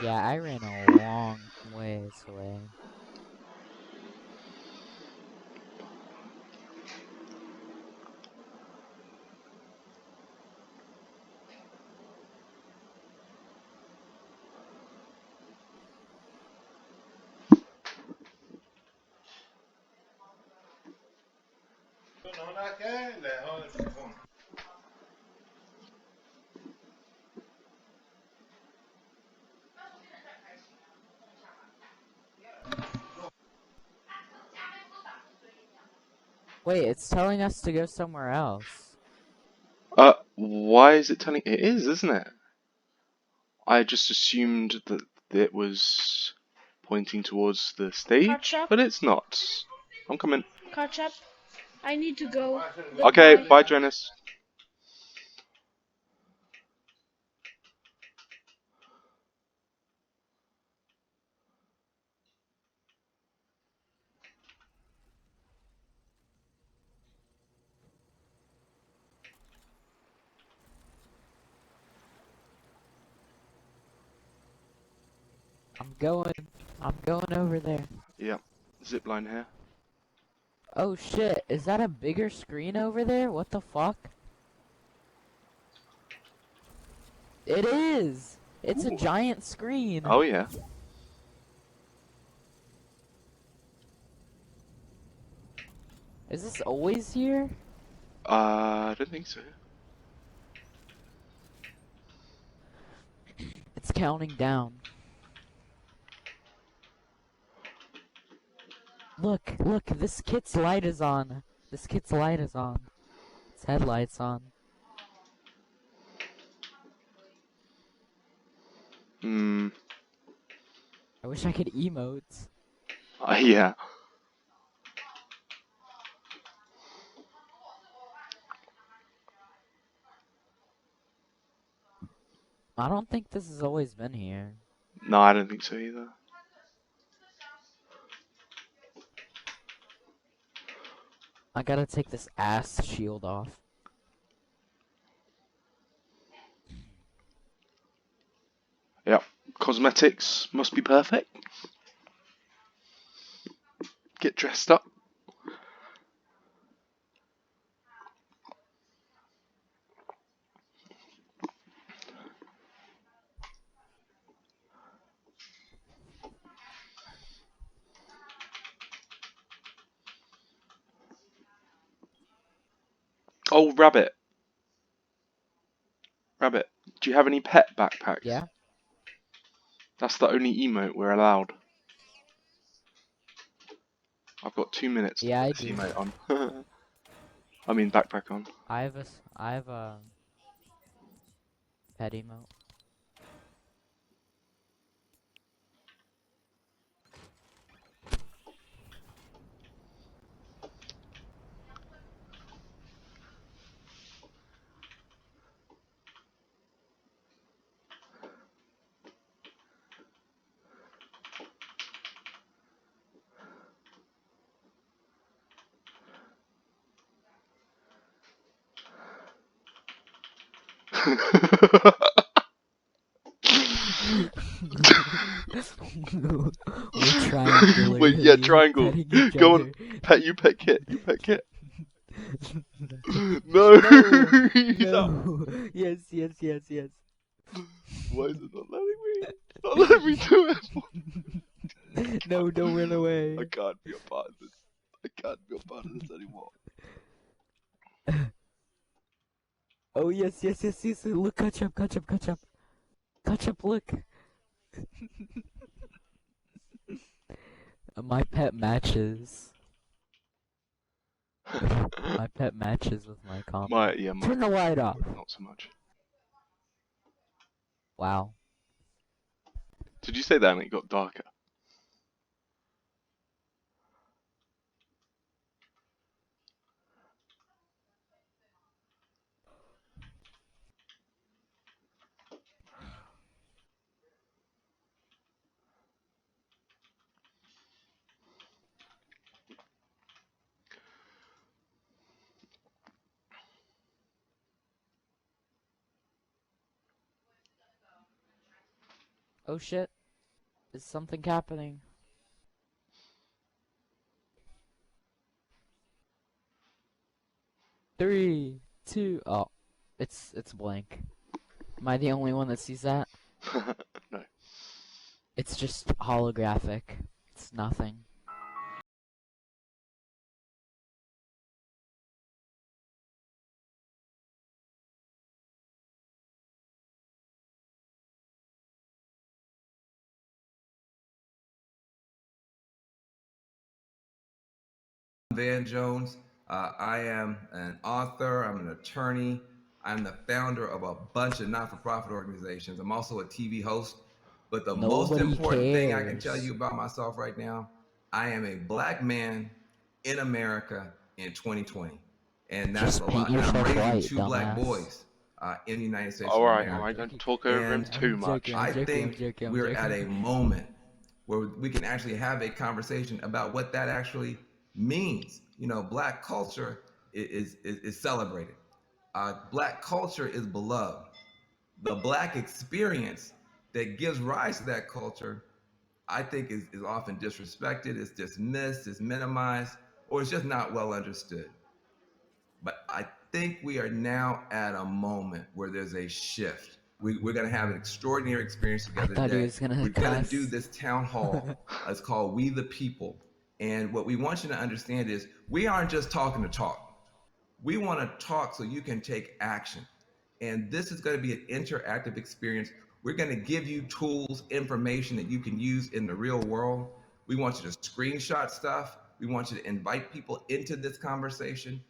Yeah, I ran a long ways away. Wait, it's telling us to go somewhere else. Why is it telling? It is, isn't it? I just assumed that it was pointing towards the stage, Catch up. but it's not. I'm coming. Catch up. I need to go. Okay, Goodbye. bye, Jonas. I'm going. I'm going over there. Yeah, zipline here. Oh shit, is that a bigger screen over there? What the fuck? It is! It's a Ooh. giant screen! Oh yeah. Is this always here? I don't think so. It's counting down. Look, look, this kit's light is on. This kit's light is on. Its headlight's on. Hmm. I wish I could emotes. Yeah. I don't think this has always been here. No, I don't think so either. I gotta take this ass shield off. Yep. Cosmetics must be perfect. Get dressed up. Oh, Rabbit. Rabbit. Do you have any pet backpacks? Yeah? That's the only emote we're allowed. I've got 2 minutes to Yeah, put I this do. emote on. I mean backpack on. I have a pet emote. We're Wait, yeah, triangularly triangle. petting each Go on, other. pet you, pet Kit, you pet Kit. No, No! he's out. No! Yes, yes, yes, yes. Why is it not letting me? It's not letting me do it. No, don't run away. I can't be a part of this. I can't be a part of this anymore. Oh, yes, yes, yes, yes. Look, catch up, catch up, catch up. Catch up, look. My pet matches. My pet matches with my comment. Yeah, Turn the light off. not so much. Wow. Did you say that and it got darker? Oh shit. Is something happening? Three, two, oh. It's blank. Am I the only one that sees that? No. It's just holographic. It's nothing. Van Jones. I am an author, I'm an attorney, I'm the founder of a bunch of not for profit organizations. I'm also a TV host. But the most Nobody important thing I can tell cares. you about myself right now, I am a black man in America in 2020. And that's Just a paint lot. And I'm yourself raising white, 2 black dumbass. boys in the United States of Alright, America. don't talk over him And too much. I'm I joking, I'm think joking, I'm we're at a joking. moment where we can actually have a conversation about what that actually means. You know, black culture is celebrated. Black culture is beloved. The black experience that gives rise to that culture, I think, is often disrespected, is dismissed, is minimized, or it's just not well understood. But I think we are now at a moment where there's a shift. We're going to have an extraordinary experience I together thought he today. was gonna We're going to cuss. do this town hall. It's called We the People. And what we want you to understand is we aren't just talking to talk. We want to talk so you can take action. And this is going to be an interactive experience. We're going to give you tools, information that you can use in the real world. We want you to screenshot stuff. We want you to invite people into this conversation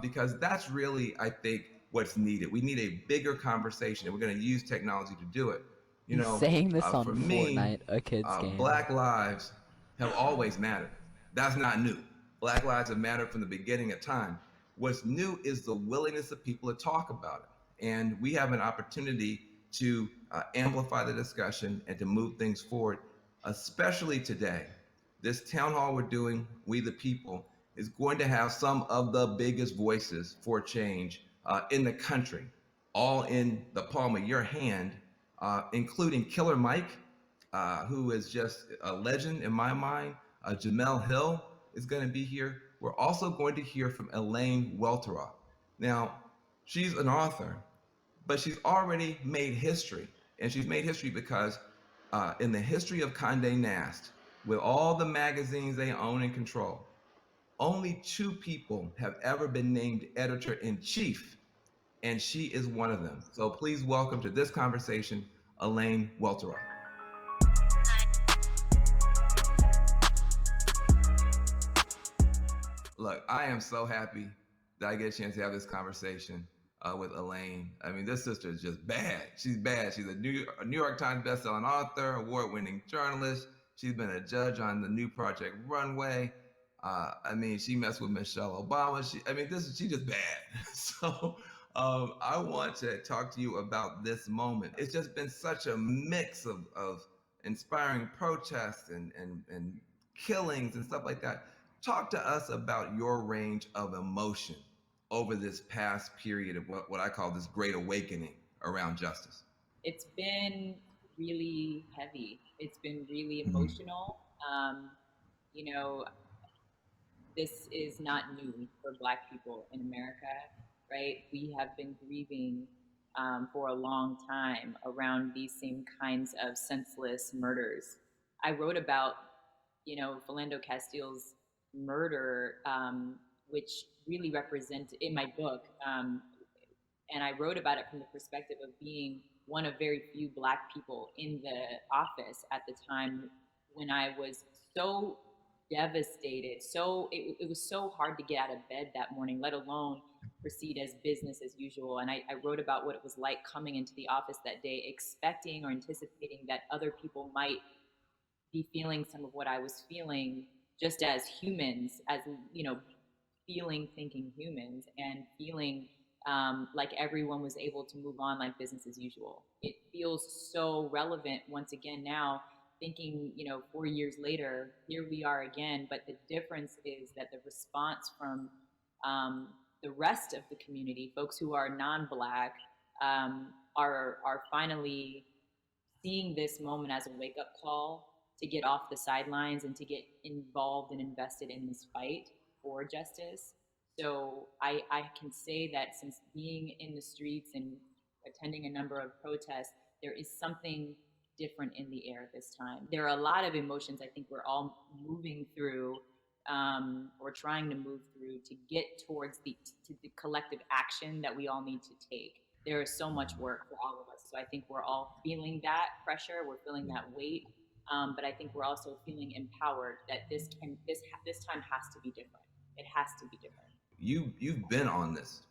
because that's really, I think, what's needed. We need a bigger conversation, and we're going to use technology to do it. You He's know, saying this for on me, Fortnite, a kid's game. Black lives have always mattered. That's not new. Black lives have mattered from the beginning of time. What's new is the willingness of people to talk about it. And we have an opportunity to amplify the discussion and to move things forward, especially today. This town hall we're doing, We the People, is going to have some of the biggest voices for change in the country, all in the palm of your hand, including Killer Mike, who is just a legend in my mind. Jamel Hill is going to be here. We're also going to hear from Elaine Welteroth. Now, she's an author, but she's already made history. And she's made history because in the history of Condé Nast, with all the magazines they own and control, only 2 people have ever been named editor-in-chief, and she is one of them. So please welcome to this conversation, Elaine Welteroth. Look, I am so happy that I get a chance to have this conversation with Elaine. I mean, this sister is just bad. She's bad. She's a New York Times bestselling author, award-winning journalist. She's been a judge on the new Project Runway. I mean, she messed with Michelle Obama. She's just bad. So I want to talk to you about this moment. It's just been such a mix of inspiring protests and killings and stuff like that. Talk to us about your range of emotion over this past period of what I call this great awakening around justice. It's been really heavy. It's been really emotional. You know, this is not new for Black people in America, right? We have been grieving for a long time around these same kinds of senseless murders. I wrote about, Philando Castile's murder, which really represents in my book, and I wrote about it from the perspective of being one of very few Black people in the office at the time when I was so devastated. It was so hard to get out of bed that morning, let alone proceed as business as usual. And I wrote about what it was like coming into the office that day, expecting or anticipating that other people might be feeling some of what I was feeling just as humans, as, feeling, thinking humans, and feeling like everyone was able to move on like business as usual. It feels so relevant once again now, thinking, 4 years later, here we are again. But the difference is that the response from the rest of the community, folks who are non-Black, are finally seeing this moment as a wake up call to get off the sidelines and to get involved and invested in this fight for justice. So I can say that since being in the streets and attending a number of protests, there is something different in the air this time. There are a lot of emotions I think we're all moving through or trying to move through to get towards to the collective action that we all need to take. There is so much work for all of us. So I think we're all feeling that pressure. We're feeling that weight. But I think we're also feeling empowered that this time has to be different. It has to be different. You've been on this.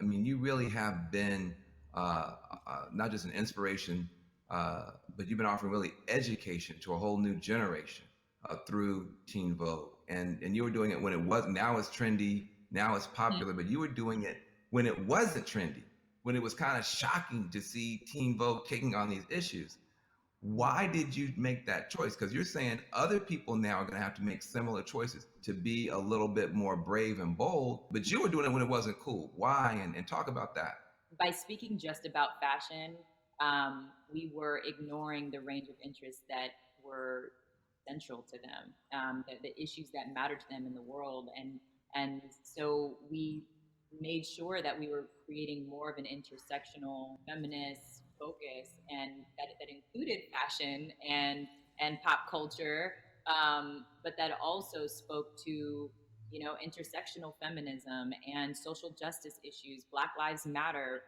I mean, you really have been not just an inspiration, but you've been offering really education to a whole new generation through Teen Vogue. And you were doing it when it was, now it's trendy, now it's popular, but you were doing it when it wasn't trendy, when it was kind of shocking to see Teen Vogue taking on these issues. Why did you make that choice? Because you're saying other people now are going to have to make similar choices to be a little bit more brave and bold, but you were doing it when it wasn't cool. Why? And talk about that. By speaking just about fashion, we were ignoring the range of interests that were central to them, the issues that matter to them in the world. And so we made sure that we were creating more of an intersectional feminist focus, and that included fashion and pop culture, but that also spoke to intersectional feminism and social justice issues. Black Lives Matter.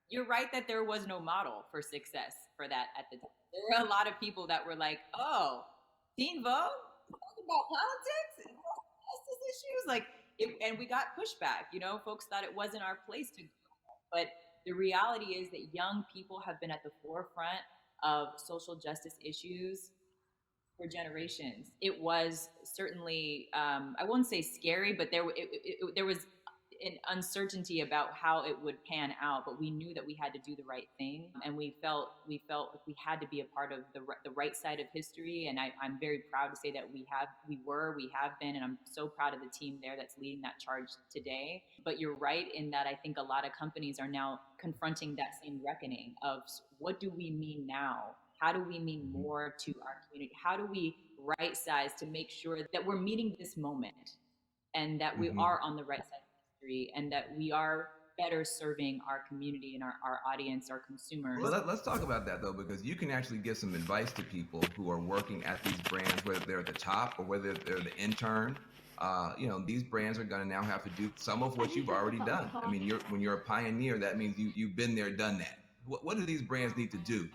You're right that there was no model for success for that at the time. There were a lot of people that were like, "Oh, Teen Vogue, talk about politics and justice issues," and we got pushback. Folks thought it wasn't our place to go, but the reality is that young people have been at the forefront of social justice issues for generations. It was certainly, I won't say scary, but there was an uncertainty about how it would pan out, but we knew that we had to do the right thing, and we felt like we had to be a part of the right side of history. And I'm very proud to say that we have been, and I'm so proud of the team there that's leading that charge today. But you're right in that I think a lot of companies are now confronting that same reckoning of what do we mean now? How do we mean more to our community? How do we right size to make sure that we're meeting this moment and that we are on the right side of history and that we are better serving our community and our audience, our consumers? Well, let's talk about that though, because you can actually give some advice to people who are working at these brands, whether they're at the top or whether they're the intern. These brands are going to now have to do some of what you've already done. I mean, when you're a pioneer, that means you've been there, done that. What do these brands need to do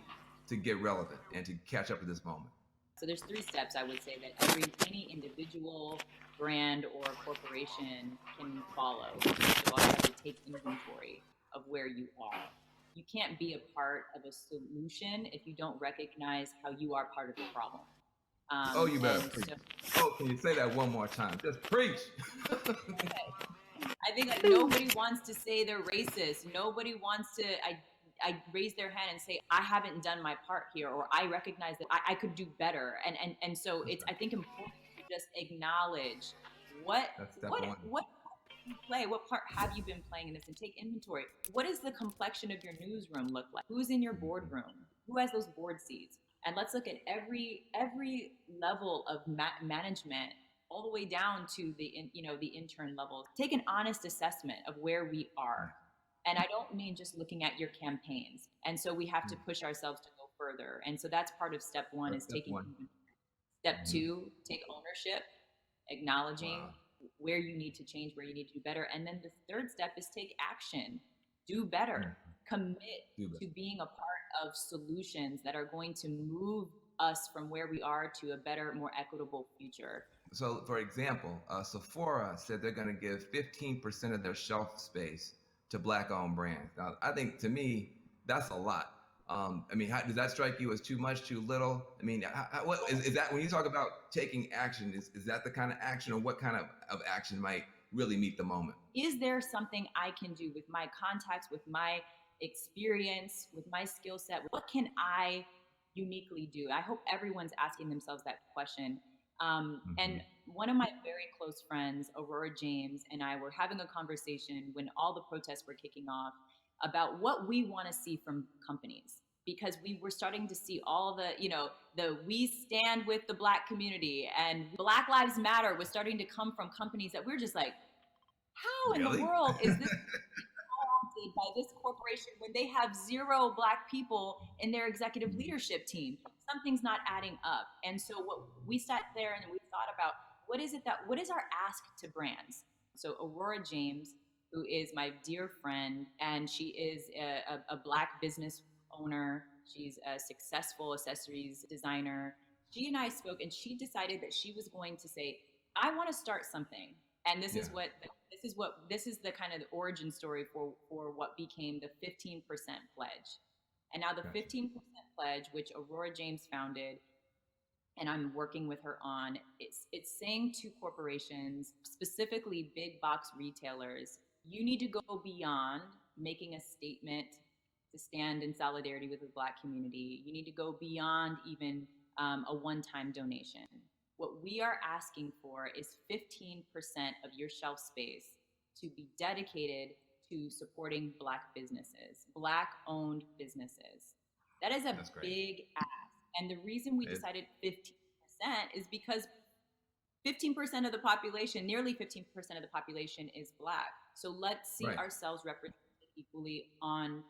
to get relevant and to catch up to this moment? So there's 3 steps I would say that any individual brand or corporation can follow. First of all, you have to take inventory of where you are. You can't be a part of a solution if you don't recognize how you are part of the problem. You better preach. Can you say that one more time? Just preach. I think nobody wants to say they're racist. Nobody wants to I raise their hand and say, I haven't done my part here, or I recognize that I could do better. And so it's, I think, important to just acknowledge what part have you been playing in this, and take inventory. What does the complexion of your newsroom look like? Who's in your boardroom? Who has those board seats? And let's look at every level of management, all the way down to the intern level. Take an honest assessment of where we are. And I don't mean just looking at your campaigns. And so we have to push ourselves to go further. And so that's part of step 1 is taking. Step 2, take ownership, acknowledging where you need to change, where you need to do better. And then the 3rd step is take action, do better, commit to being a part of solutions that are going to move us from where we are to a better, more equitable future. So for example, Sephora said they're going to give 15% of their shelf space to Black-owned brands. Now, I think, to me, that's a lot. Does that strike you as too much, too little? I mean, what is that when you talk about taking action? Is that the kind of action, or what kind of action might really meet the moment? Is there something I can do with my contacts, with my experience, with my skill set? What can I uniquely do? I hope everyone's asking themselves that question. And one of my very close friends, Aurora James, and I were having a conversation when all the protests were kicking off about what we want to see from companies. because we were starting to see all the, the we stand with the Black community and Black Lives Matter was starting to come from companies that we're just like, how in the Really? world is this by this corporation when they have 0 Black people in their executive leadership team? Something's not adding up. And so what we sat there and we thought about, what is our ask to brands? So Aurora James, who is my dear friend, and she is a Black business owner. She's a successful accessories designer. She and I spoke, and she decided that she was going to say, I want to start something. And this is the kind of the origin story for what became the 15% pledge. And now the 15% pledge, which Aurora James founded, and I'm working with her on, it's saying to corporations, specifically big box retailers, you need to go beyond making a statement to stand in solidarity with the Black community. You need to go beyond even a one-time donation. What we are asking for is 15% of your shelf space to be dedicated to supporting Black businesses, Black-owned businesses. That is a big ask. And the reason we decided 15% is because 15% of the population, nearly 15% of the population is Black. So let's see ourselves represented equally on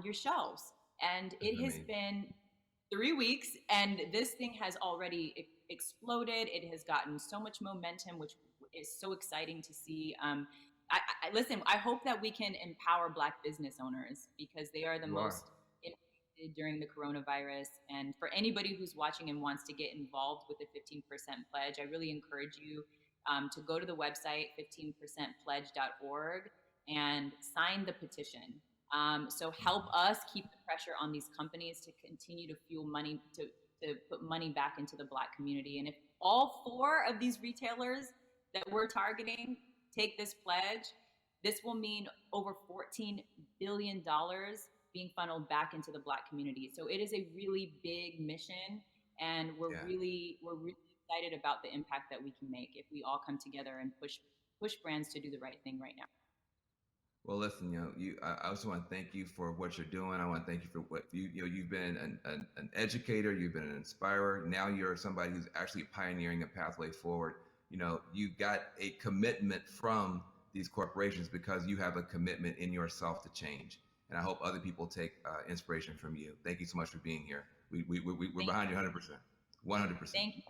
your shelves. And it has been 3 weeks, and this thing has already exploded. It has gotten so much momentum, which is so exciting to see. Listen, I hope that we can empower Black business owners because they are the most impacted during the coronavirus. And for anybody who's watching and wants to get involved with the 15% pledge, I really encourage you to go to the website 15percentpledge.org and sign the petition. So help us keep the pressure on these companies to continue to fuel money, to put money back into the Black community. And if all 4 of these retailers that we're targeting take this pledge, this will mean over $14 billion being funneled back into the Black community. So it is a really big mission, and we're really excited about the impact that we can make if we all come together and push brands to do the right thing right now. Well, listen, I also want to thank you for what you're doing. I want to thank you for what you've been an educator, you've been an inspirer. Now you're somebody who's actually pioneering a pathway forward. You've got a commitment from these corporations because you have a commitment in yourself to change. And I hope other people take inspiration from you. Thank you so much for being here. We're behind you 100%. 100%. Thank you,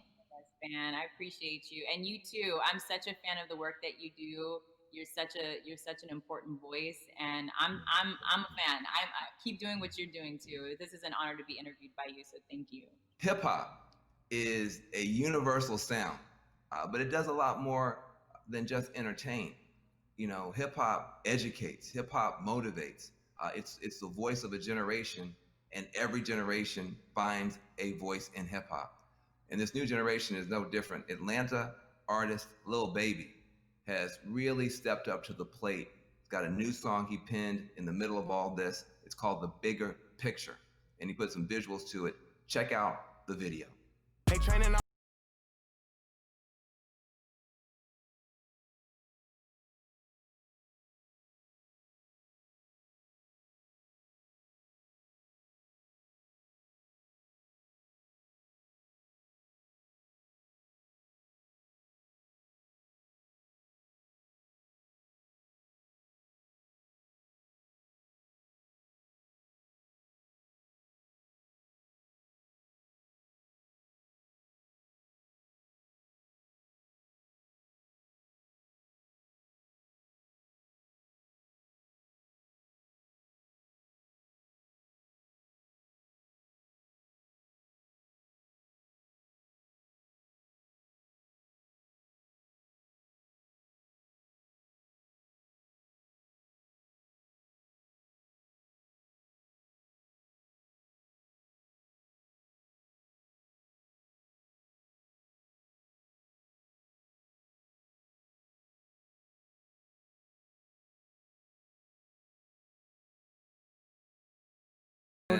fan. I appreciate you, and you too. I'm such a fan of the work that you do. You're such an important voice, and I'm a fan. I keep doing what you're doing too. This is an honor to be interviewed by you, so thank you. Hip hop is a universal sound, but it does a lot more than just entertain. Hip hop educates, hip hop motivates. It's the voice of a generation, and every generation finds a voice in hip hop. And this new generation is no different. Atlanta artist Lil Baby has really stepped up to the plate. He's got a new song he penned in the middle of all this. It's called The Bigger Picture, and he put some visuals to it. Check out the video. Hey, training.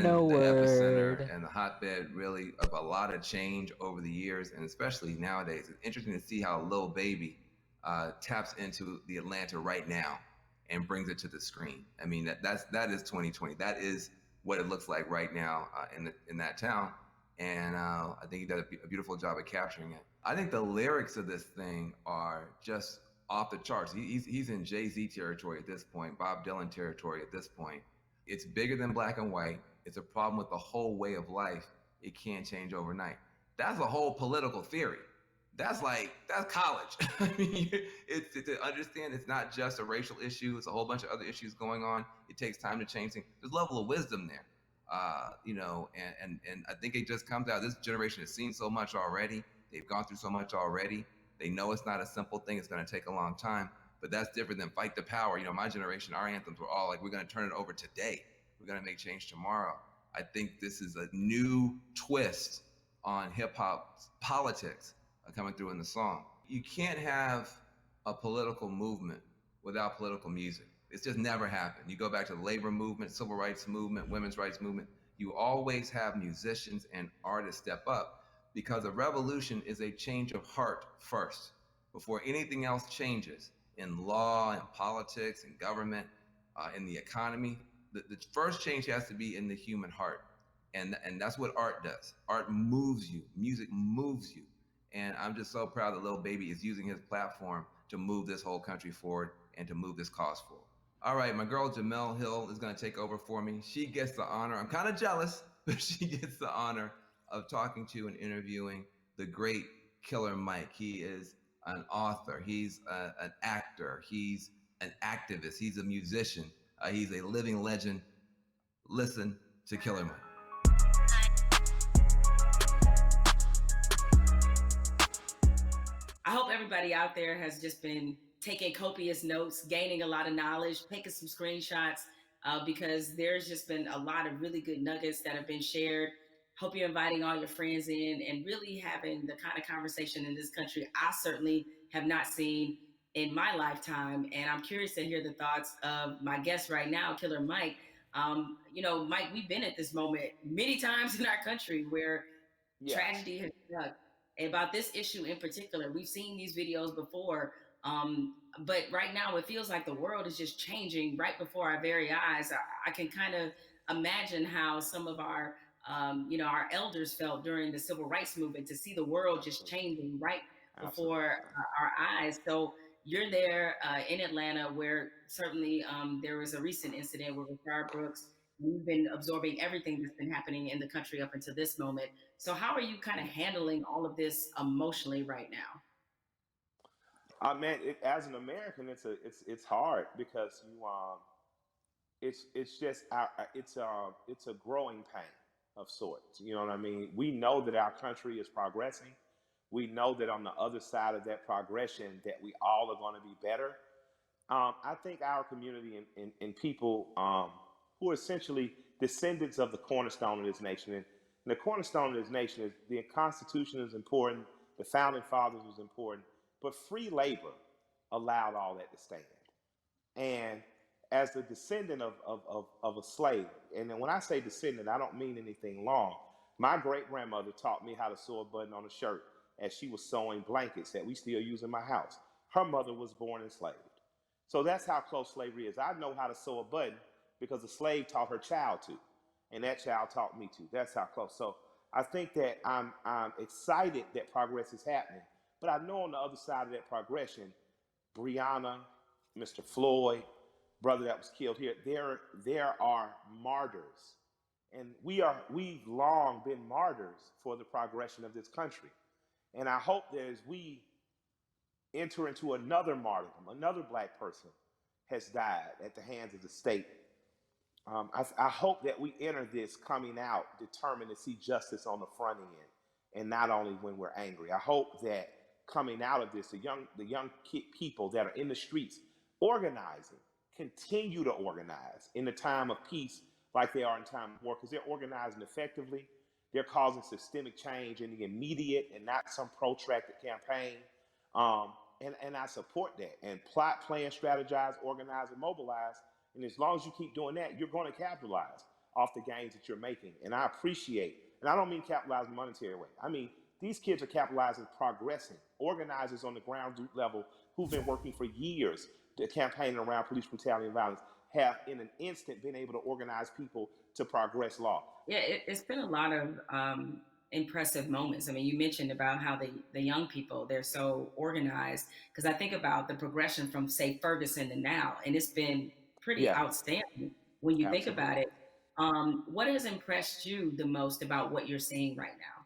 No the word. epicenter and the hotbed really of a lot of change over the years, and especially nowadays. It's interesting to see how Lil Baby taps into the Atlanta right now and brings it to the screen. I mean, that is 2020. That is what it looks like right now in that town. And I think he did a beautiful job of capturing it. I think the lyrics of this thing are just off the charts. He's in Jay-Z territory at this point, Bob Dylan territory at this point. It's bigger than black and white. It's a problem with the whole way of life. It can't change overnight. That's a whole political theory. That's college. I mean, it's to understand it's not just a racial issue. It's a whole bunch of other issues going on. It takes time to change things. There's a level of wisdom there, and I think it just comes out. This generation has seen so much already. They've gone through so much already. They know it's not a simple thing. It's going to take a long time, but that's different than fight the power. My generation, our anthems were all like, we're going to turn it over today. We're going to make change tomorrow. I think this is a new twist on hip hop politics coming through in the song. You can't have a political movement without political music. It's just never happened. You go back to the labor movement, civil rights movement, women's rights movement. You always have musicians and artists step up because a revolution is a change of heart first. Before anything else changes in law and politics and government, in the economy, the first change has to be in the human heart. And that's what art does. Art moves you. Music moves you. And I'm just so proud that Lil Baby is using his platform to move this whole country forward and to move this cause forward. All right, my girl Jemele Hill is going to take over for me. She gets the honor. I'm kind of jealous, but she gets the honor of talking to and interviewing the great Killer Mike. He is an author. He's an actor. He's an activist. He's a musician. He's a living legend. Listen to Killer Mike. I hope everybody out there has just been taking copious notes, gaining a lot of knowledge, taking some screenshots, because there's just been a lot of really good nuggets that have been shared. Hope you're inviting all your friends in and really having the kind of conversation in this country I certainly have not seen in my lifetime. And I'm curious to hear the thoughts of my guest right now, Killer Mike. Mike, we've been at this moment many times in our country where tragedy has struck. About this issue in particular, we've seen these videos before, but right now it feels like the world is just changing right before our very eyes. I can kind of imagine how some of our elders felt during the civil rights movement, to see the world just changing right before our eyes. So you're there in Atlanta, where certainly there was a recent incident with Rayshard Brooks. We've been absorbing everything that's been happening in the country up until this moment. So how are you kind of handling all of this emotionally right now? Man, as an American, it's hard because it's just it's a growing pain of sorts. You know what I mean? We know that our country is progressing. We know that on the other side of that progression, that we all are going to be better. I think our community and people who are essentially descendants of the cornerstone of this nation. And the cornerstone of this nation is the Constitution is important, the Founding Fathers was important, but free labor allowed all that to stand. And as a descendant of a slave, and then when I say descendant, I don't mean anything long. My great-grandmother taught me how to sew a button on a shirt as she was sewing blankets that we still use in my house. Her mother was born enslaved. So that's how close slavery is. I know how to sew a button because the slave taught her child to, and that child taught me to. That's how close. So I think that I'm excited that progress is happening, but I know on the other side of that progression, Breonna, Mr. Floyd, brother that was killed here, there are martyrs, and we've long been martyrs for the progression of this country. And I hope that as we enter into another martyrdom, another Black person has died at the hands of the state. I hope that we enter this coming out determined to see justice on the front end, and not only when we're angry. I hope that coming out of this, the young people that are in the streets organizing, continue to organize in the time of peace like they are in time of war, because they're organizing effectively. They're causing systemic change in the immediate and not some protracted campaign. And I support that. And plot, plan, strategize, organize, and mobilize. And as long as you keep doing that, you're going to capitalize off the gains that you're making. And I appreciate, and I don't mean capitalize in a monetary way. I mean, these kids are capitalizing, progressing. Organizers on the ground level who've been working for years to campaign around police brutality and violence have in an instant been able to organize people to progress law. Yeah, it's been a lot of impressive moments. I mean, you mentioned about how the young people, they're so organized. Because I think about the progression from, say, Ferguson to now, and it's been pretty Yeah, outstanding when you think about absolutely. it. What has impressed you the most about what you're seeing right now?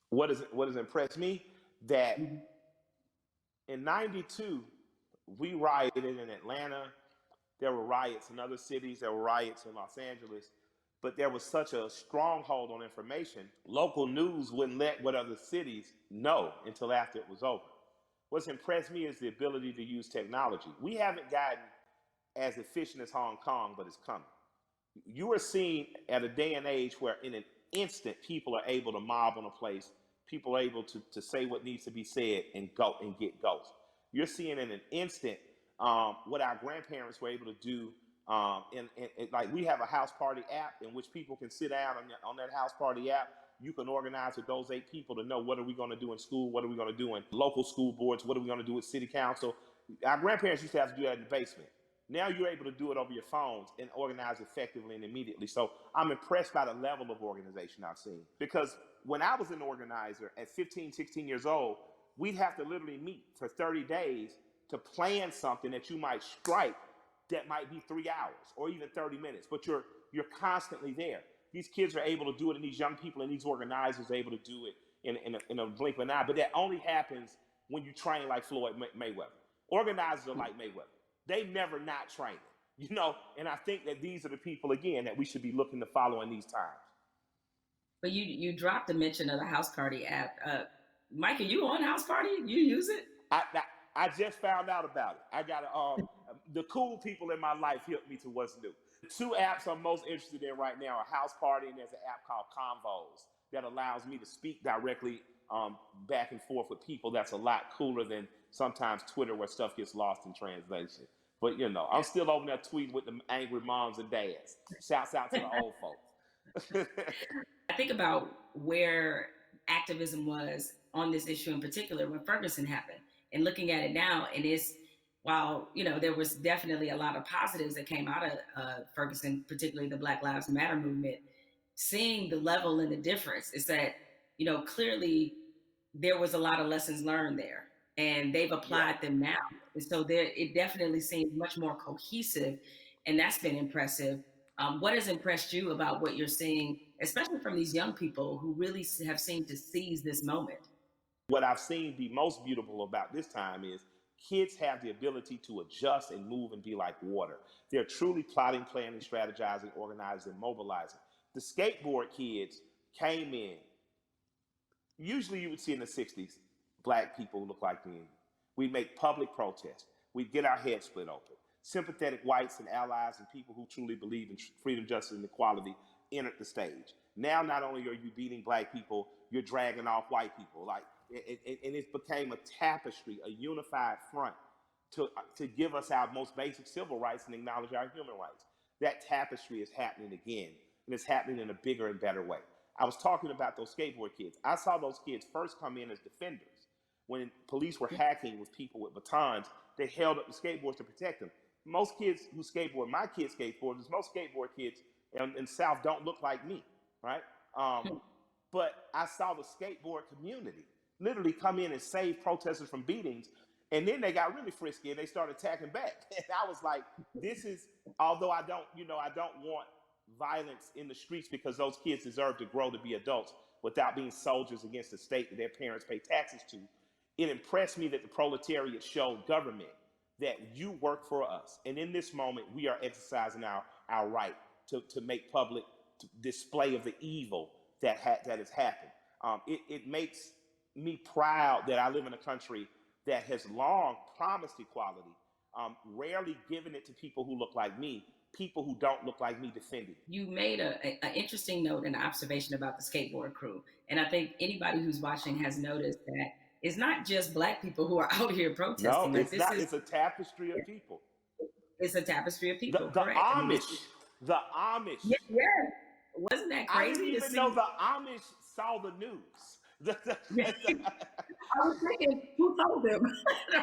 What has impressed me that Mhm. in '92 we rioted in Atlanta. There were riots in other cities. There were riots in Los Angeles. But there was such a stronghold on information. Local news wouldn't let what other cities know until after it was over. What's impressed me is the ability to use technology. We haven't gotten as efficient as Hong Kong, but it's coming. You are seeing at a day and age where in an instant people are able to mob on a place, people are able to say what needs to be said and go and get ghosts. You're seeing in an instant what our grandparents were able to do. Like we have a house party app in which people can sit down on that house party app. You can organize with those 8 people to know what are we going to do in school, what are we going to do in local school boards, what are we going to do with city council. Our grandparents used to have to do that in the basement. Now you're able to do it over your phones and organize effectively and immediately. So I'm impressed by the level of organization I've seen. Because when I was an organizer at 15, 16 years old, we'd have to literally meet for 30 days to plan something that you might strike that might be 3 hours or even 30 minutes, but you're constantly there. These kids are able to do it, and these young people and these organizers are able to do it in a blink of an eye. But that only happens when you train like Floyd Mayweather. Organizers are like Mayweather. They never not training, and I think that these are the people, again, that we should be looking to follow in these times. But you dropped the mention of the House Party app. Mike, are you on House Party? You use it? I just found out about it. I got the cool people in my life helped me to what's new. The 2 apps I'm most interested in right now are House Party, and there's an app called Convos that allows me to speak directly back and forth with people. That's a lot cooler than sometimes Twitter where stuff gets lost in translation. But I'm still over there tweeting with the angry moms and dads. Shouts out to the old folks. I think about where activism was on this issue in particular when Ferguson happened, and looking at it now, and while there was definitely a lot of positives that came out of Ferguson, particularly the Black Lives Matter movement, seeing the level and the difference is that clearly there was a lot of lessons learned there, and they've applied them now, and so it definitely seems much more cohesive, and that's been impressive. What has impressed you about what you're seeing, especially from these young people who really have seemed to seize this moment? What I've seen be most beautiful about this time is kids have the ability to adjust and move and be like water. They're truly plotting, planning, strategizing, organizing, mobilizing. The skateboard kids came in. Usually you would see in the 60s, Black people who look like me. We'd make public protests. We'd get our heads split open. Sympathetic whites and allies and people who truly believe in freedom, justice, and equality entered the stage. Now, not only are you beating Black people, you're dragging off white people. And it became a tapestry, a unified front to give us our most basic civil rights and acknowledge our human rights. That tapestry is happening again, and it's happening in a bigger and better way. I was talking about those skateboard kids. I saw those kids first come in as defenders. When police were hacking with people with batons, they held up the skateboards to protect them. Most kids who skateboard, my kids skateboarders, most skateboard kids in the South don't look like me, right? But I saw the skateboard community literally come in and save protesters from beatings. And then they got really frisky and they started attacking back. And I was like, this is, although I don't want violence in the streets because those kids deserve to grow to be adults without being soldiers against the state that their parents pay taxes to. It impressed me that the proletariat showed government that you work for us. And in this moment, we are exercising our right to make public display of the evil that has happened. It makes me proud that I live in a country that has long promised equality, rarely given it to people who look like me, people who don't look like me defending. You made an interesting note and observation about the skateboard crew. And I think anybody who's watching has noticed that it's not just Black people who are out here protesting. No, it's not. It's a tapestry of people. It's a tapestry of people. The Amish. The Amish. Yeah. Wasn't that crazy? I didn't even know the Amish saw the news. I was thinking, who told them?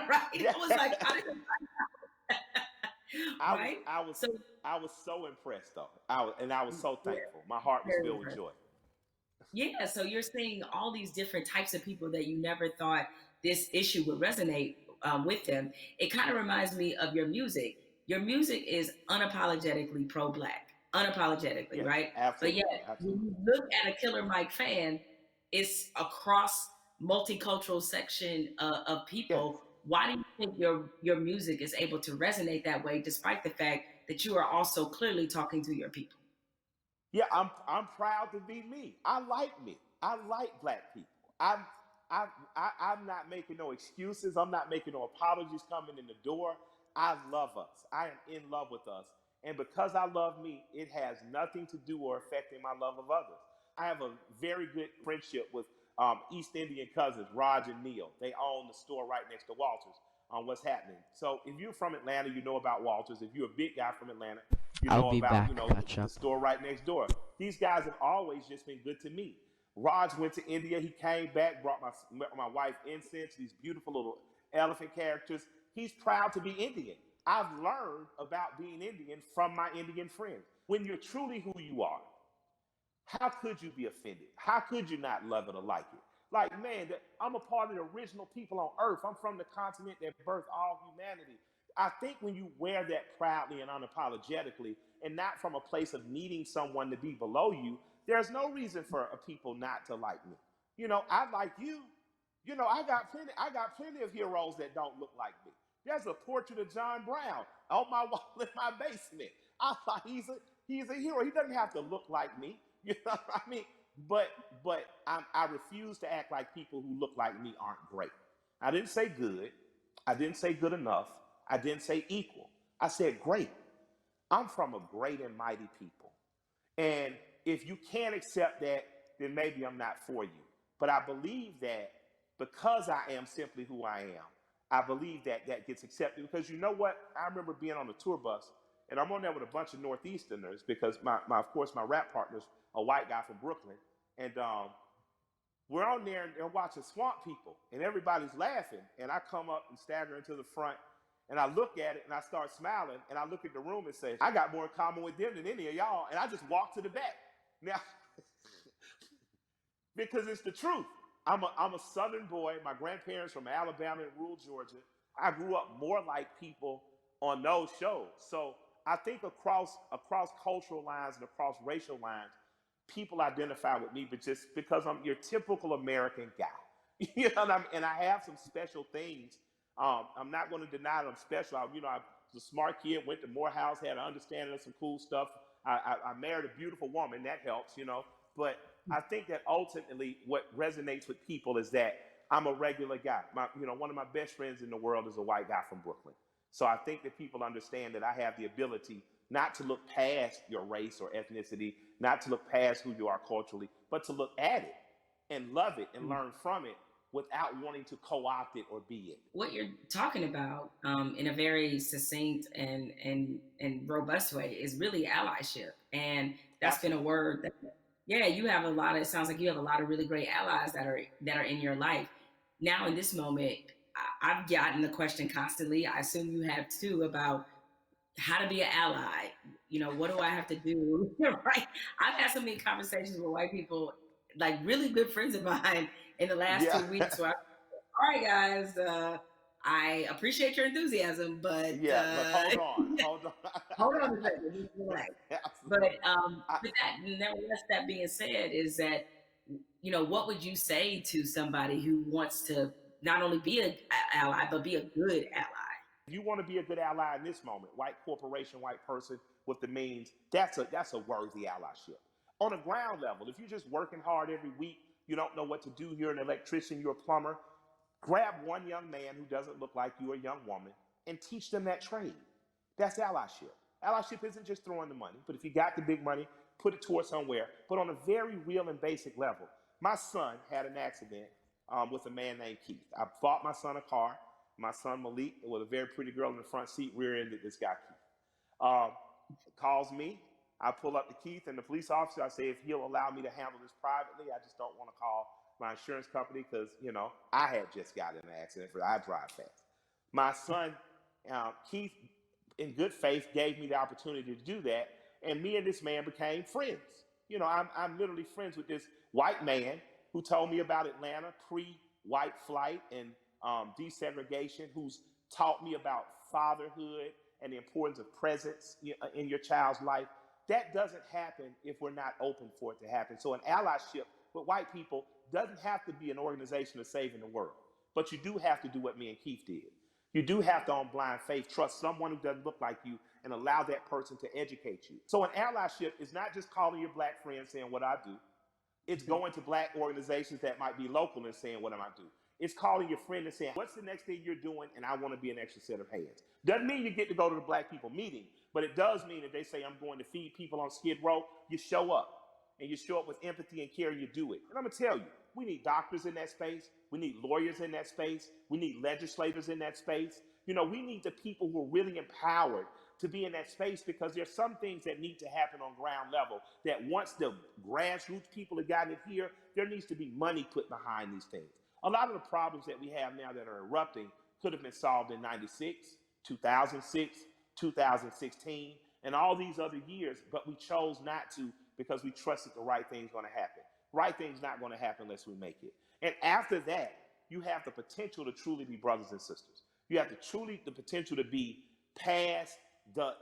Right? I was like, I didn't. I was right? I was So I was so impressed though. I was so yeah, thankful. My heart was very filled with impressive. joy. Yeah, so you're seeing all these different types of people that you never thought this issue would resonate with them. It kind of reminds me of your music. Your music is unapologetically pro-black, unapologetically, Yes, right? But yet, absolutely, when absolutely. you look at a Killer Mike fan, it's across multicultural section of Yes. people. Why do you think your music is able to resonate that way, despite the fact that you are also clearly talking to your people? Yeah, I'm proud to be me. I like me. I like black people. I'm not making no excuses. I'm not making no apologies coming in the door. I love us. I am in love with us. And because I love me, it has nothing to do or affecting my love of others. I have a very good friendship with East Indian cousins, Raj and Neil. They own the store right next to Walters on what's happening. So if you're from Atlanta, you know about Walters. If you're a big guy from Atlanta, you I'll know be about, back, the Ketchup. store right next door. These guys have always just been good to me. Raj went to India. He came back, brought my wife incense, these beautiful little elephant characters. He's proud to be Indian. I've learned about being Indian from my Indian friends. When you're truly who you are, how could you be offended? How could you not love it or like it? Like, man, I'm a part of the original people on earth. I'm from the continent that birthed all humanity. I think when you wear that proudly and unapologetically, and not from a place of needing someone to be below you, there's no reason for a people not to like me. I like you. I got plenty of heroes that don't look like me. There's a portrait of John Brown on my wall in my basement. I thought he's a hero. He doesn't have to look like me. You know what I mean? But I refuse to act like people who look like me aren't great. I didn't say good. I didn't say good enough. I didn't say equal. I said great. I'm from a great and mighty people. And if you can't accept that, then maybe I'm not for you. But I believe that because I am simply who I am, I believe that that gets accepted. Because you know what? I remember being on a tour bus, and I'm on there with a bunch of Northeasterners because of course, my rap partner's a white guy from Brooklyn. And we're on there and they're watching Swamp People, and everybody's laughing. And I come up and stagger into the front, and I look at it and I start smiling, and I look at the room and say, I got more in common with them than any of y'all. And I just walk to the back. Now, because it's the truth. I'm a Southern boy. My grandparents from Alabama and rural Georgia. I grew up more like people on those shows. So I think across cultural lines and across racial lines, people identify with me, but just because I'm your typical American guy. What I mean? And I have some special things. I'm not going to deny that I'm special. I was a smart kid, went to Morehouse, had an understanding of some cool stuff. I married a beautiful woman, that helps. But I think that ultimately what resonates with people is that I'm a regular guy. One of my best friends in the world is a white guy from Brooklyn. So I think that people understand that I have the ability not to look past your race or ethnicity, not to look past who you are culturally, but to look at it and love it and learn from it without wanting to co-opt it or be it. What you're talking about in a very succinct and robust way is really allyship, and that's been a Absolutely. word that, yeah, you have a lot of. It sounds like you have a lot of really great allies that are in your life now. In this moment, I've gotten the question constantly. I assume you have too, about how to be an ally. What do I have to do? Right? I've had so many conversations with white people, like really good friends of mine, in the last Yeah. 2 weeks, where all right, guys, I appreciate your enthusiasm, but Yeah, but hold on. Hold on. hold on a second, just relax. But Absolutely. I, but that, nevertheless, that being said, is that what would you say to somebody who wants to not only be an ally but be a good ally? If you want to be a good ally in this moment, white corporation, white person with the means, that's a worthy allyship. On a ground level, if you're just working hard every week, you don't know what to do. You're an electrician, you're a plumber. Grab one young man who doesn't look like you, a young woman, and teach them that trade. That's allyship. Allyship isn't just throwing the money, but if you got the big money, put it towards somewhere. But on a very real and basic level, my son had an accident with a man named Keith. I bought my son a car. My son Malik, with a very pretty girl in the front seat, rear-ended this guy Keith. Um, Calls me. I pull up to Keith and the police officer. I say if he'll allow me to handle this privately, I just don't want to call my insurance company because I had just got in an accident. I drive fast. My son Keith in good faith, gave me the opportunity to do that. And me and this man became friends. You know, I'm literally friends with this white man who told me about Atlanta pre-white flight and desegregation, who's taught me about fatherhood and the importance of presence in your child's life. That doesn't happen if we're not open for it to happen. So an allyship with white people doesn't have to be an organization of saving the world. But you do have to do what me and Keith did. You do have to, on blind faith, trust someone who doesn't look like you and allow that person to educate you. So an allyship is not just calling your black friend saying what I do. It's going to black organizations that might be local and saying what am I do. It's calling your friend and saying, what's the next thing you're doing? And I want to be an extra set of hands. Doesn't mean you get to go to the black people meeting, but it does mean that they say, I'm going to feed people on Skid Row. You show up, and you show up with empathy and care, and you do it. And I'm going to tell you, we need doctors in that space. We need lawyers in that space. We need legislators in that space. You know, we need the people who are really empowered to be in that space, because there's some things that need to happen on ground level that once the grassroots people have gotten it here, there needs to be money put behind these things. A lot of the problems that we have now that are erupting could have been solved in 96, 2006, 2016, and all these other years, but we chose not to because we trusted the right thing's going to happen. Right thing's not going to happen unless we make it. And after that, you have the potential to truly be brothers and sisters. You have the potential to be past the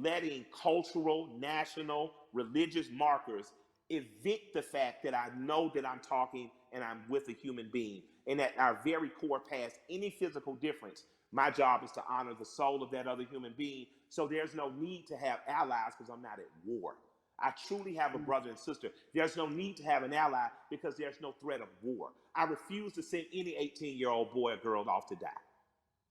letting cultural, national, religious markers evict the fact that I know that I'm talking and I'm with a human being, and at our very core, past any physical difference, my job is to honor the soul of that other human being. So there's no need to have allies because I'm not at war. I truly have a brother and sister. There's no need to have an ally because there's no threat of war. I refuse to send any 18-year-old boy or girl off to die.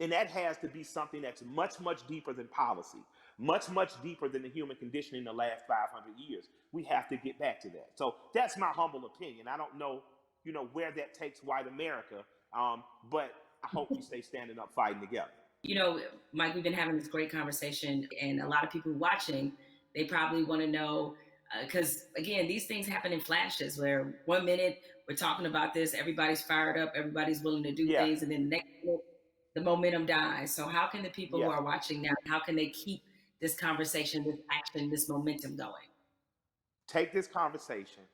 And that has to be something that's much, much deeper than policy, much, much deeper than the human condition in the last 500 years. We have to get back to that. So that's my humble opinion. I don't know, where that takes white America, but I hope we stay standing up, fighting together. You know, Mike, we've been having this great conversation, and a lot of people watching, they probably want to know, because again, these things happen in flashes where 1 minute we're talking about this, everybody's fired up, everybody's willing to do things, and then the next minute, the momentum dies. So how can the people who are watching now, how can they keep this conversation, this action, this momentum going? Take this conversation,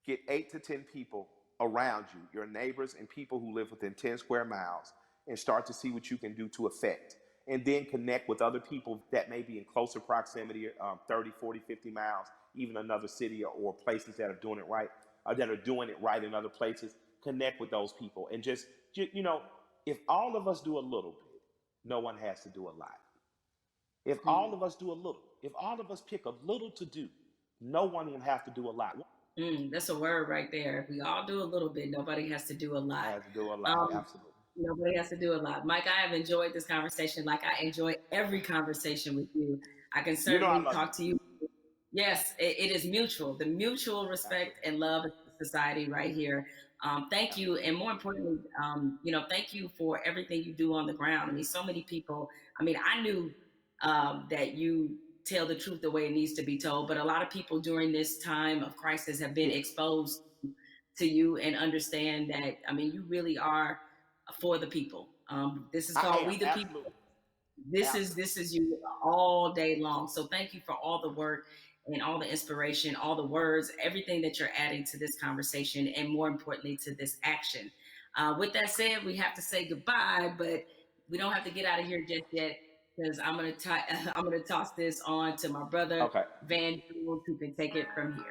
get 8 to 10 people around you, your neighbors and people who live within 10 square miles, and start to see what you can do to affect. And then connect with other people that may be in closer proximity, 30, 40, 50 miles, even another city or places that are doing it right, or that are doing it right in other places. Connect with those people and just if all of us do a little bit, no one has to do a lot. If all of us do a little, if all of us pick a little to do, no one will have to do a lot. That's a word right there. If we all do a little bit, nobody has to do a lot. Has to do a lot, absolutely. Nobody has to do a lot. Mike, I have enjoyed this conversation like I enjoy every conversation with you. I can certainly talk to you. Yes, it is mutual. The mutual respect and love of society right here. Thank you. And more importantly, thank you for everything you do on the ground. I mean, so many people, I knew that you tell the truth the way it needs to be told, but a lot of people during this time of crisis have been exposed to you and understand that, you really are for the people. This is called We the People. This is you all day long. So thank you for all the work and all the inspiration, all the words, everything that you're adding to this conversation, and more importantly, to this action. With that said, we have to say goodbye, but we don't have to get out of here just yet, because I'm gonna toss this on to my brother, Van Jules, who can take it from here.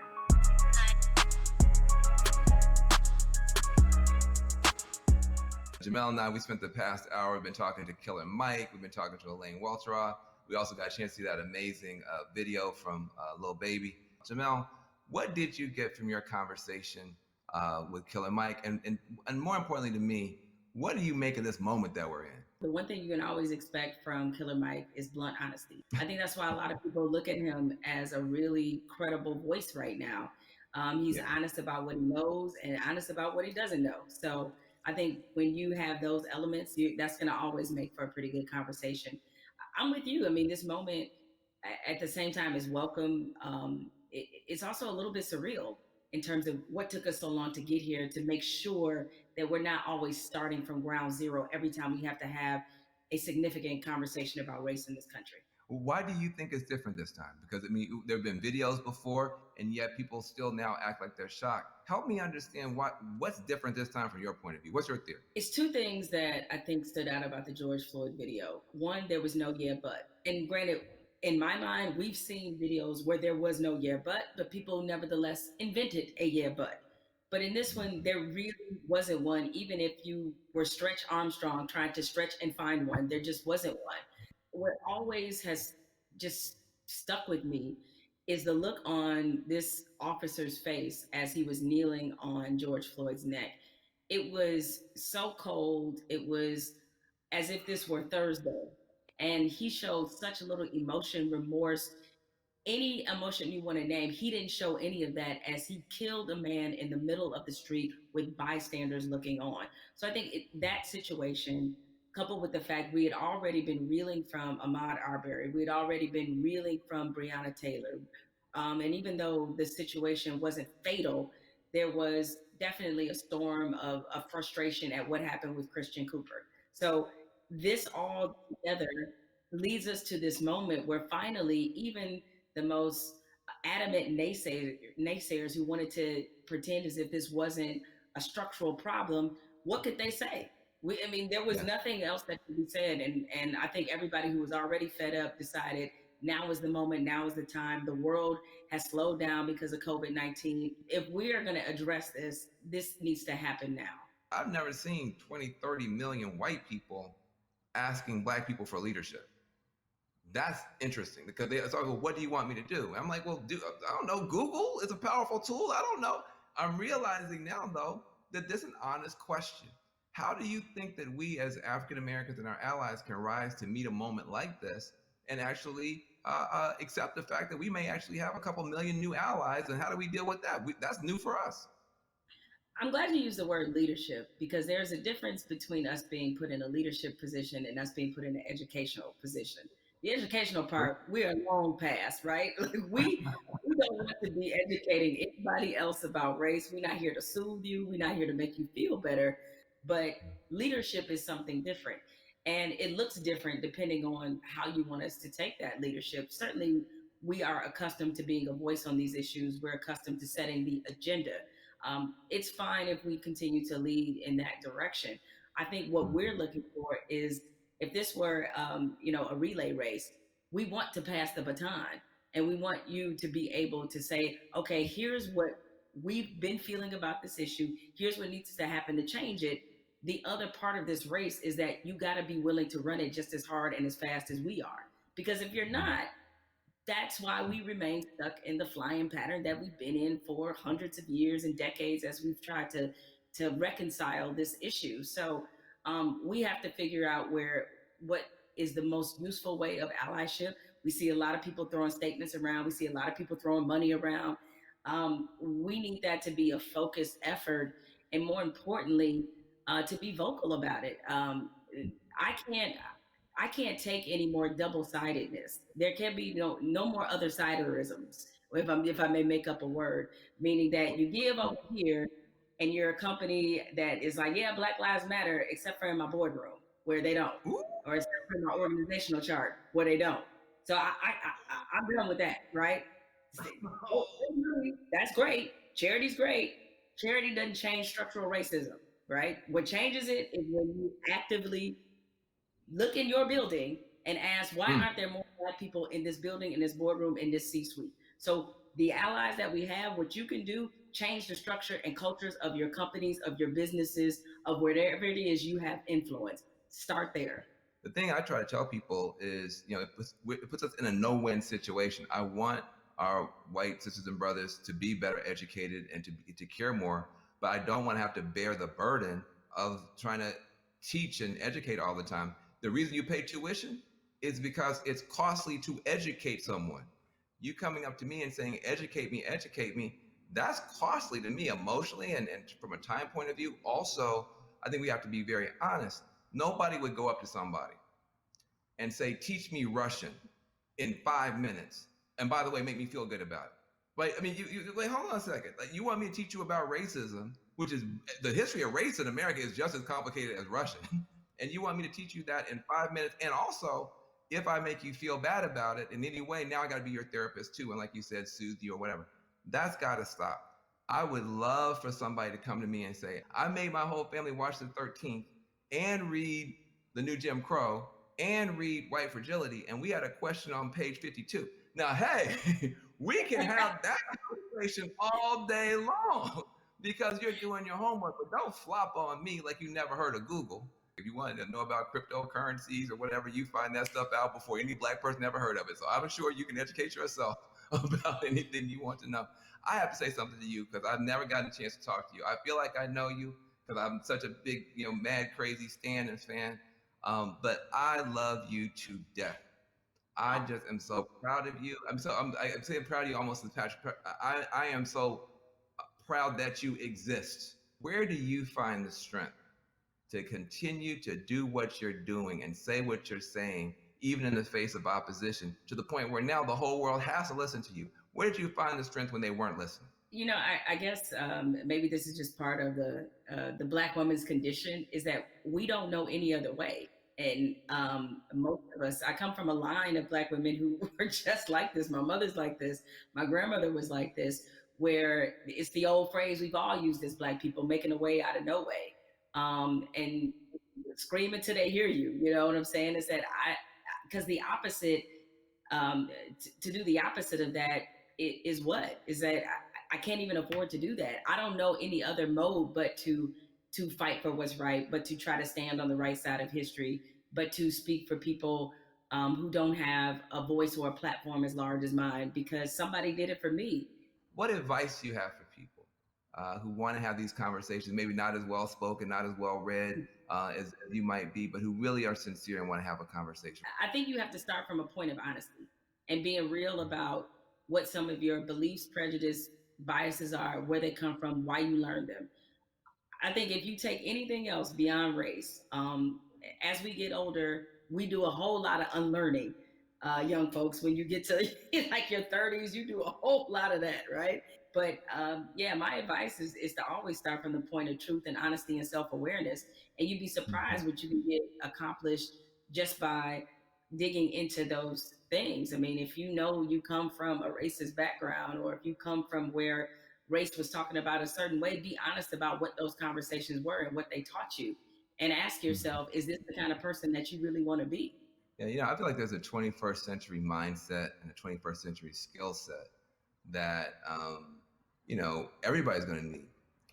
Jamel and I, we spent the past hour, we've been talking to Killer Mike, we've been talking to Elaine Welteroth. We also got a chance to see that amazing video from Lil Baby. Jamel, what did you get from your conversation with Killer Mike? And more importantly to me, what do you make of this moment that we're in? The one thing you can always expect from Killer Mike is blunt honesty. I think that's why a lot of people look at him as a really credible voice right now. He's honest about what he knows and honest about what he doesn't know. So I think when you have those elements, that's going to always make for a pretty good conversation. I'm with you. This moment at the same time is welcome. It's also a little bit surreal in terms of what took us so long to get here, to make sure that we're not always starting from ground zero every time we have to have a significant conversation about race in this country. Why do you think it's different this time? Because I mean, there have been videos before, and yet people still now act like they're shocked. Help me understand what's different this time from your point of view. What's your theory? It's two things that I think stood out about the George Floyd video. One, there was no yeah, but. And granted, in my mind, we've seen videos where there was no yeah, but people nevertheless invented a yeah, but. But in this one, there really wasn't one, even if you were Stretch Armstrong trying to stretch and find one, there just wasn't one. What always has just stuck with me is the look on this officer's face as he was kneeling on George Floyd's neck. It was so cold. It was as if this were Thursday. And he showed such little emotion, remorse, any emotion you want to name. He didn't show any of that as he killed a man in the middle of the street with bystanders looking on. So I think that situation, coupled with the fact we had already been reeling from Ahmaud Arbery, we had already been reeling from Breonna Taylor. And even though the situation wasn't fatal, there was definitely a storm of frustration at what happened with Christian Cooper. So this all together leads us to this moment where finally, even the most adamant naysayers who wanted to pretend as if this wasn't a structural problem, what could they say? I mean, there was nothing else that could be said. And I think everybody who was already fed up decided now is the moment, now is the time. The world has slowed down because of COVID-19. If we are going to address this, this needs to happen now. I've never seen 20, 30 million white people asking Black people for leadership. That's interesting because they start, well, what do you want me to do? I'm like, well, I don't know. Google is a powerful tool. I don't know. I'm realizing now, though, that this is an honest question. How do you think that we as African Americans and our allies can rise to meet a moment like this and actually accept the fact that we may actually have a couple million new allies? And how do we deal with that? That's new for us. I'm glad you used the word leadership because there's a difference between us being put in a leadership position and us being put in an educational position. The educational part, we are long past, right? Like we don't want to be educating anybody else about race. We're not here to soothe you. We're not here to make you feel better. But leadership is something different. And it looks different depending on how you want us to take that leadership. Certainly, we are accustomed to being a voice on these issues. We're accustomed to setting the agenda. It's fine if we continue to lead in that direction. I think what we're looking for is if this were, a relay race, we want to pass the baton and we want you to be able to say, okay, here's what we've been feeling about this issue. Here's what needs to happen to change it. The other part of this race is that you got to be willing to run it just as hard and as fast as we are. Because if you're not, that's why we remain stuck in the flying pattern that we've been in for hundreds of years and decades as we've tried to reconcile this issue. So we have to figure out what is the most useful way of allyship. We see a lot of people throwing statements around. We see a lot of people throwing money around. We need that to be a focused effort, and more importantly, to be vocal about it. I can't take any more double-sidedness. There can be no more other-siderisms, if I may make up a word, meaning that you give over here and you're a company that is like, yeah, Black Lives Matter, except for in my boardroom where they don't, or except for my organizational chart where they don't. So I'm done with that, right? That's great. Charity's great. Charity doesn't change structural racism, right? What changes it is when you actively look in your building and ask, why aren't there more Black people in this building, in this boardroom, in this C-suite? So the allies that we have, what you can do, change the structure and cultures of your companies, of your businesses, of wherever it is you have influence. Start there. The thing I try to tell people is, it puts us in a no-win situation. I want our white sisters and brothers to be better educated and to care more, but I don't want to have to bear the burden of trying to teach and educate all the time. The reason you pay tuition is because it's costly to educate someone. You coming up to me and saying, educate me, that's costly to me emotionally and from a time point of view. Also, I think we have to be very honest. Nobody would go up to somebody and say, teach me Russian in 5 minutes. And by the way, make me feel good about it. But I mean, you wait, hold on a second. Like, you want me to teach you about racism, which is the history of race in America is just as complicated as Russian. And you want me to teach you that in 5 minutes. And also if I make you feel bad about it in any way, now I got to be your therapist too. And like you said, soothe you or whatever. That's got to stop. I would love for somebody to come to me and say, I made my whole family watch the 13th and read The New Jim Crow and read White Fragility. And we had a question on page 52. Now, hey, we can have that conversation all day long because you're doing your homework, but don't flop on me like you never heard of Google. If you wanted to know about cryptocurrencies or whatever, you find that stuff out before any Black person ever heard of it. So I'm sure you can educate yourself about anything you want to know. I have to say something to you because I've never gotten a chance to talk to you. I feel like I know you because I'm such a big, mad, crazy Stan and fan. But I love you to death. I just am so proud of you. I'm saying proud of you almost as Patrick. I am so proud that you exist. Where do you find the strength to continue to do what you're doing and say what you're saying, even in the face of opposition, to the point where now the whole world has to listen to you? Where did you find the strength when they weren't listening? I guess maybe this is just part of the Black woman's condition, is that we don't know any other way. And most of us, I come from a line of Black women who were just like this. My mother's like this. My grandmother was like this, where it's the old phrase we've all used as Black people, making a way out of no way. And scream until they hear you. You know what I'm saying? Is that because the opposite, to do the opposite of that is what? Is that I can't even afford to do that. I don't know any other mode but to fight for what's right, but to try to stand on the right side of history, but to speak for people who don't have a voice or a platform as large as mine, because somebody did it for me. What advice do you have for people who want to have these conversations, maybe not as well spoken, not as well read as you might be, but who really are sincere and want to have a conversation? I think you have to start from a point of honesty and being real about what some of your beliefs, prejudice, biases are, where they come from, why you learned them. I think if you take anything else beyond race, as we get older, we do a whole lot of unlearning. Young folks, when you get to like your 30s, you do a whole lot of that, right? But my advice is to always start from the point of truth and honesty and self-awareness. And you'd be surprised what you can get accomplished just by digging into those things. I mean, if you know you come from a racist background, or if you come from where race was talking about a certain way, be honest about what those conversations were and what they taught you. And ask yourself, is this the kind of person that you really want to be? Yeah, I feel like there's a 21st century mindset and a 21st century skill set that, everybody's going to need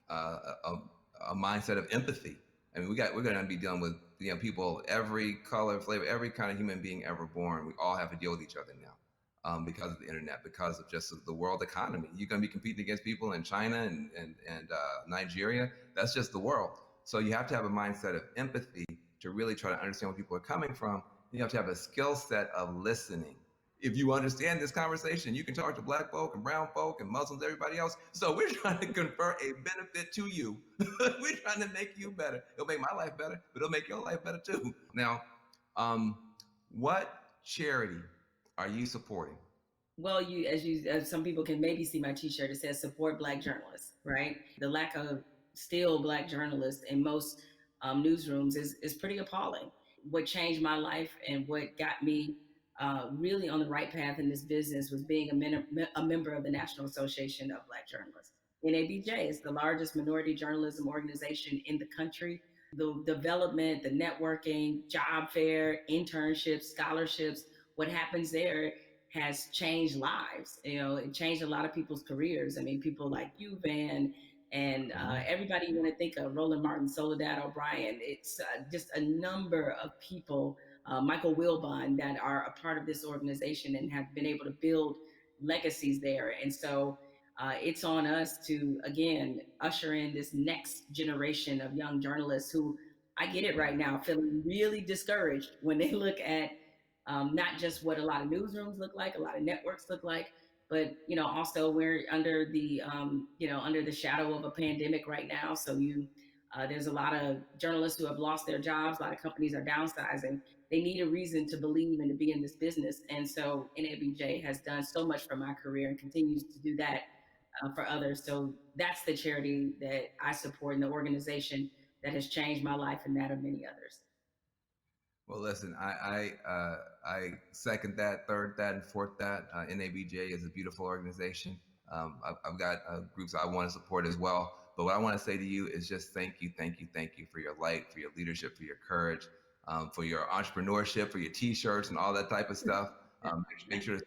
a mindset of empathy. I mean, we're going to be dealing with people, every color, flavor, every kind of human being ever born. We all have to deal with each other now because of the internet, because of just the world economy. You're going to be competing against people in China and Nigeria. That's just the world. So you have to have a mindset of empathy to really try to understand where people are coming from. You have to have a skill set of listening. If you understand this conversation, you can talk to Black folk and brown folk and Muslims, everybody else. So we're trying to confer a benefit to you. We're trying to make you better. It'll make my life better, but it'll make your life better too. Now, what charity are you supporting? Well, as some people can maybe see my T-shirt, it says support Black journalists, right? The lack of still Black journalists in most newsrooms is pretty appalling. What changed my life and what got me really on the right path in this business was being a member of the National Association of Black Journalists. NABJ is the largest minority journalism organization in the country. The development, the networking, job fair, internships, scholarships, what happens there has changed lives. It changed a lot of people's careers. I mean, people like you, Van, and everybody you want to think of, Roland Martin, Soledad O'Brien. It's just a number of people, Michael Wilbon, that are a part of this organization and have been able to build legacies there. And so it's on us to, again, usher in this next generation of young journalists who, I get it right now, feeling really discouraged when they look at not just what a lot of newsrooms look like, a lot of networks look like, but also we're under the under the shadow of a pandemic right now. So there's a lot of journalists who have lost their jobs. A lot of companies are downsizing. They need a reason to believe and to be in this business. And so NABJ has done so much for my career and continues to do that for others. So that's the charity that I support and the organization that has changed my life and that of many others. Well, listen, I second that, third that, and fourth that. NABJ is a beautiful organization. I've got groups I want to support as well. But what I want to say to you is just thank you, thank you, thank you for your light, for your leadership, for your courage, for your entrepreneurship, for your T-shirts and all that type of stuff. Make sure to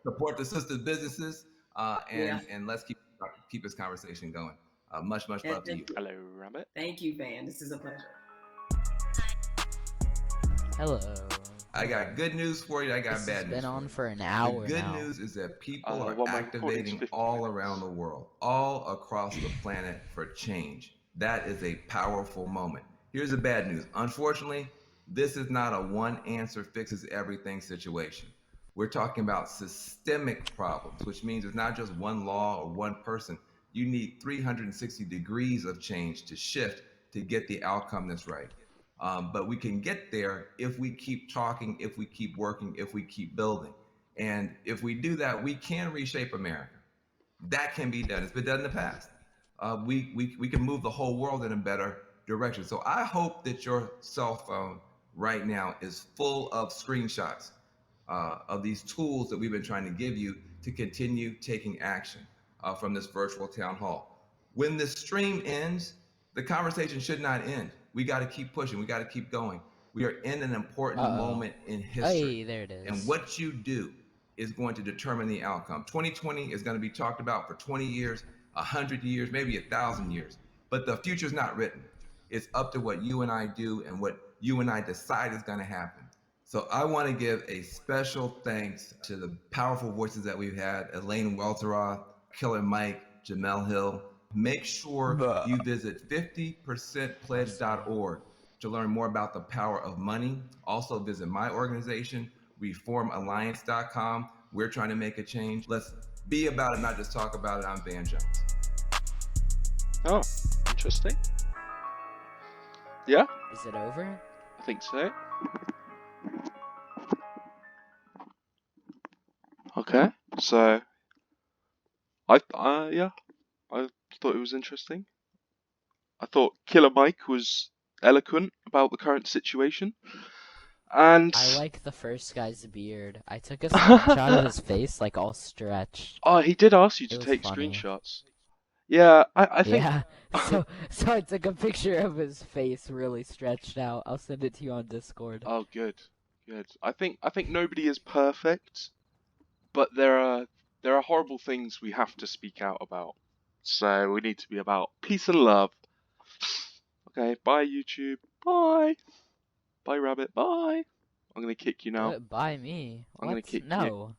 support the sister businesses, Yeah. and let's keep this conversation going. Much love to you. Hello, Rabbit. Thank you, Van. This is a pleasure. Hello. I got good news for you. I got This bad has news been for on you. for an The hour good now. news is that people are Well, my recording's activating 50 all minutes. around the world, all across the planet for change. That is a powerful moment. Here's the bad news. Unfortunately, this is not a one answer fixes everything situation. We're talking about systemic problems, which means it's not just one law or one person. You need 360 degrees of change to shift to get the outcome that's right. But we can get there if we keep talking, if we keep working, if we keep building. And if we do that, we can reshape America. That can be done. It's been done in the past. We can move the whole world in a better direction. So I hope that your cell phone right now is full of screenshots of these tools that we've been trying to give you to continue taking action from this virtual town hall. When the stream ends, the conversation should not end. We got to keep pushing. We got to keep going. We are in an important moment in history. Hey, there it is. And what you do is going to determine the outcome. 2020 is going to be talked about for 20 years, 100 years, maybe 1,000 years. But the future's not written. It's up to what you and I do and what you and I decide is going to happen. So I want to give a special thanks to the powerful voices that we've had: Elaine Welteroth, Killer Mike, Jamel Hill. Make sure you visit 50percentpledge.org to learn more about the power of money. Also visit my organization, reformalliance.com. We're trying to make a change. Let's be about it, not just talk about it. I'm Van Jones. Oh, interesting. Yeah, Is it over? I think so. Okay, so I thought it was interesting. I thought Killer Mike was eloquent about the current situation, and I like the first guy's beard. I took a screenshot of his face, like all stretched. oh, he did ask you It to was take funny. screenshots. Yeah, I think Yeah. So I took a picture of his face really stretched out. I'll send it to you on Discord. oh, good. I think nobody is perfect, but there are horrible things we have to speak out about. So we need to be about peace and love. Okay, bye YouTube. Bye. Bye Rabbit. Bye. I'm gonna kick you now. By me. I'm gonna What? kick you. No.